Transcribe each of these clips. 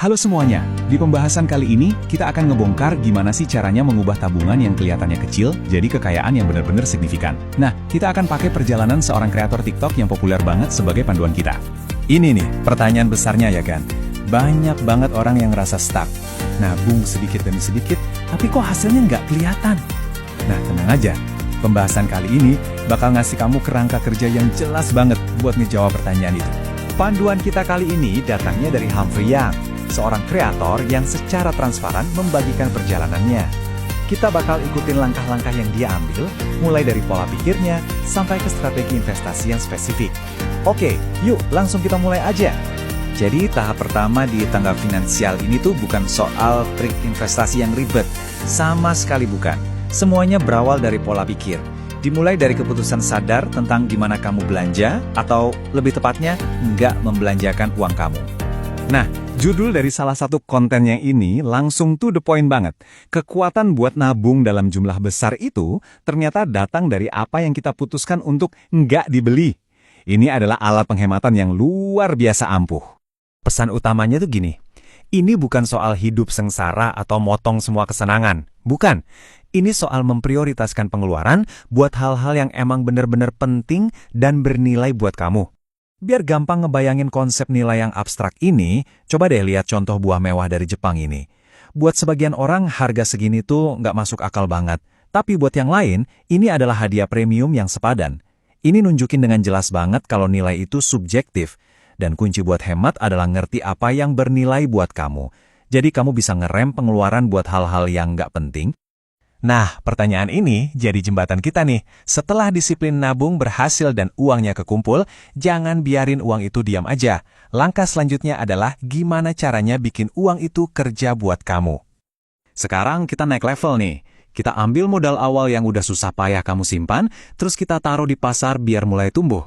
Halo semuanya, di pembahasan kali ini kita akan ngebongkar gimana sih caranya mengubah tabungan yang kelihatannya kecil jadi kekayaan yang benar-benar signifikan. Nah, kita akan pakai perjalanan seorang kreator TikTok yang populer banget sebagai panduan kita. Ini nih, pertanyaan besarnya ya kan. Banyak banget orang yang ngerasa stuck. Nabung sedikit demi sedikit, tapi kok hasilnya nggak kelihatan? Nah, tenang aja. Pembahasan kali ini bakal ngasih kamu kerangka kerja yang jelas banget buat ngejawab pertanyaan itu. Panduan kita kali ini datangnya dari Humphrey Yang, seorang kreator yang secara transparan membagikan perjalanannya. Kita bakal ikutin langkah-langkah yang dia ambil, mulai dari pola pikirnya sampai ke strategi investasi yang spesifik. Oke, yuk langsung kita mulai aja. Jadi tahap pertama di tangga finansial ini tuh bukan soal trik investasi yang ribet. Sama sekali bukan. Semuanya berawal dari pola pikir. Dimulai dari keputusan sadar tentang gimana kamu belanja, atau lebih tepatnya, nggak membelanjakan uang kamu. Nah, judul dari salah satu konten yang ini langsung to the point banget. Kekuatan buat nabung dalam jumlah besar itu ternyata datang dari apa yang kita putuskan untuk nggak dibeli. Ini adalah alat penghematan yang luar biasa ampuh. Pesan utamanya tuh gini, ini bukan soal hidup sengsara atau motong semua kesenangan. Bukan. Ini soal memprioritaskan pengeluaran buat hal-hal yang emang benar-benar penting dan bernilai buat kamu. Biar gampang ngebayangin konsep nilai yang abstrak ini, coba deh lihat contoh buah mewah dari Jepang ini. Buat sebagian orang, harga segini tuh nggak masuk akal banget. Tapi buat yang lain, ini adalah hadiah premium yang sepadan. Ini nunjukin dengan jelas banget kalau nilai itu subjektif. Dan kunci buat hemat adalah ngerti apa yang bernilai buat kamu. Jadi kamu bisa ngerem pengeluaran buat hal-hal yang nggak penting. Nah, pertanyaan ini jadi jembatan kita nih. Setelah disiplin nabung berhasil dan uangnya kekumpul, jangan biarin uang itu diam aja. Langkah selanjutnya adalah gimana caranya bikin uang itu kerja buat kamu. Sekarang kita naik level nih. Kita ambil modal awal yang udah susah payah kamu simpan, terus kita taruh di pasar biar mulai tumbuh.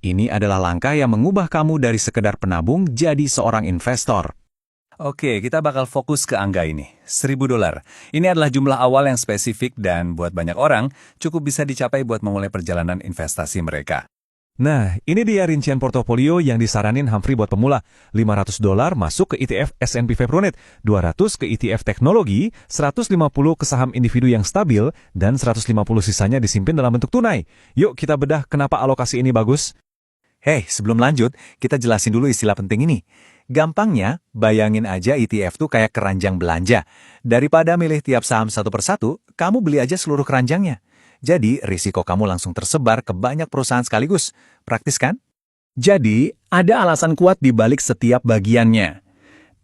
Ini adalah langkah yang mengubah kamu dari sekedar penabung jadi seorang investor. Oke, kita bakal fokus ke angka ini, $1.000. Ini adalah jumlah awal yang spesifik dan buat banyak orang cukup bisa dicapai buat memulai perjalanan investasi mereka. Nah, ini dia rincian portofolio yang disaranin Humphrey buat pemula. $500 masuk ke ETF S&P 500, $200 ke ETF teknologi, $150 ke saham individu yang stabil, dan $150 sisanya disimpan dalam bentuk tunai. Yuk kita bedah kenapa alokasi ini bagus. Hei, sebelum lanjut, kita jelasin dulu istilah penting ini. Gampangnya, bayangin aja ETF tuh kayak keranjang belanja. Daripada milih tiap saham satu persatu, kamu beli aja seluruh keranjangnya. Jadi, risiko kamu langsung tersebar ke banyak perusahaan sekaligus. Praktis kan? Jadi, ada alasan kuat di balik setiap bagiannya.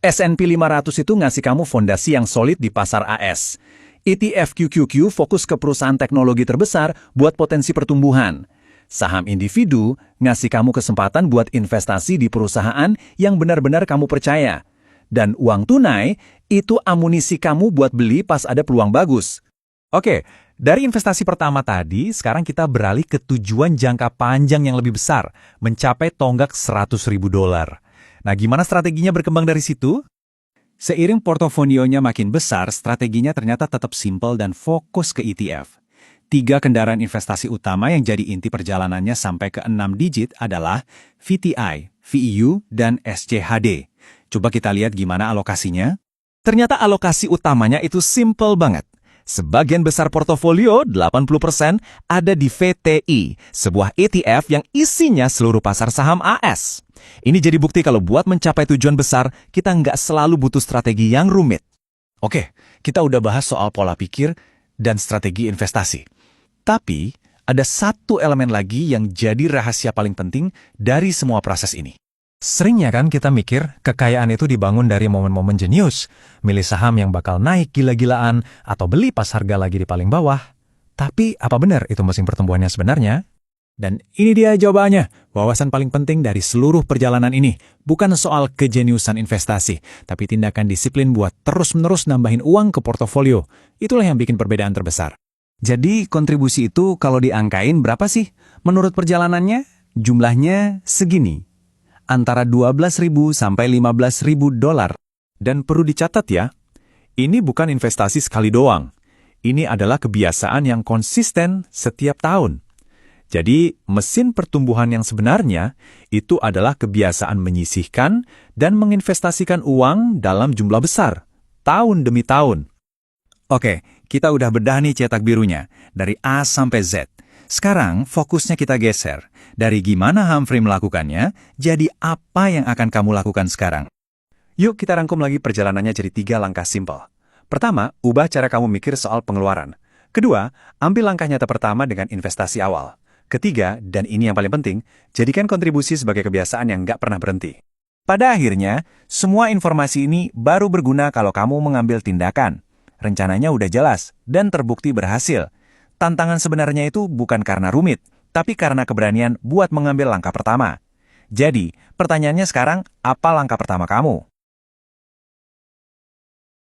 S&P 500 itu ngasih kamu fondasi yang solid di pasar AS. ETF QQQ fokus ke perusahaan teknologi terbesar buat potensi pertumbuhan. Saham individu ngasih kamu kesempatan buat investasi di perusahaan yang benar-benar kamu percaya. Dan uang tunai itu amunisi kamu buat beli pas ada peluang bagus. Oke, dari investasi pertama tadi, sekarang kita beralih ke tujuan jangka panjang yang lebih besar, mencapai tonggak $100.000. Nah, gimana strateginya berkembang dari situ? Seiring portofolionya makin besar, strateginya ternyata tetap simpel dan fokus ke ETF. 3 kendaraan investasi utama yang jadi inti perjalanannya sampai ke 6 digit adalah VTI, VEU, dan SCHD. Coba kita lihat gimana alokasinya. Ternyata alokasi utamanya itu simple banget. Sebagian besar portofolio, 80%, ada di VTI, sebuah ETF yang isinya seluruh pasar saham AS. Ini jadi bukti kalau buat mencapai tujuan besar, kita nggak selalu butuh strategi yang rumit. Oke, kita udah bahas soal pola pikir dan strategi investasi. Tapi, ada satu elemen lagi yang jadi rahasia paling penting dari semua proses ini. Seringnya kan kita mikir kekayaan itu dibangun dari momen-momen jenius, milih saham yang bakal naik gila-gilaan, atau beli pas harga lagi di paling bawah. Tapi, apa benar itu mesin pertumbuhannya sebenarnya? Dan ini dia jawabannya. Wawasan paling penting dari seluruh perjalanan ini bukan soal kejeniusan investasi, tapi tindakan disiplin buat terus-menerus nambahin uang ke portofolio. Itulah yang bikin perbedaan terbesar. Jadi, kontribusi itu kalau diangkain berapa sih? Menurut perjalanannya, jumlahnya segini. Antara $12.000 sampai $15.000. Dan perlu dicatat ya, ini bukan investasi sekali doang. Ini adalah kebiasaan yang konsisten setiap tahun. Jadi, mesin pertumbuhan yang sebenarnya itu adalah kebiasaan menyisihkan dan menginvestasikan uang dalam jumlah besar, tahun demi tahun. Oke, kita udah bedah nih cetak birunya, dari A sampai Z. Sekarang, fokusnya kita geser. Dari gimana Humphrey melakukannya, jadi apa yang akan kamu lakukan sekarang? Yuk kita rangkum lagi perjalanannya jadi 3 langkah simpel. Pertama, ubah cara kamu mikir soal pengeluaran. Kedua, ambil langkah nyata pertama dengan investasi awal. Ketiga, dan ini yang paling penting, jadikan kontribusi sebagai kebiasaan yang nggak pernah berhenti. Pada akhirnya, semua informasi ini baru berguna kalau kamu mengambil tindakan. Rencananya udah jelas dan terbukti berhasil. Tantangan sebenarnya itu bukan karena rumit, tapi karena keberanian buat mengambil langkah pertama. Jadi, pertanyaannya sekarang, apa langkah pertama kamu?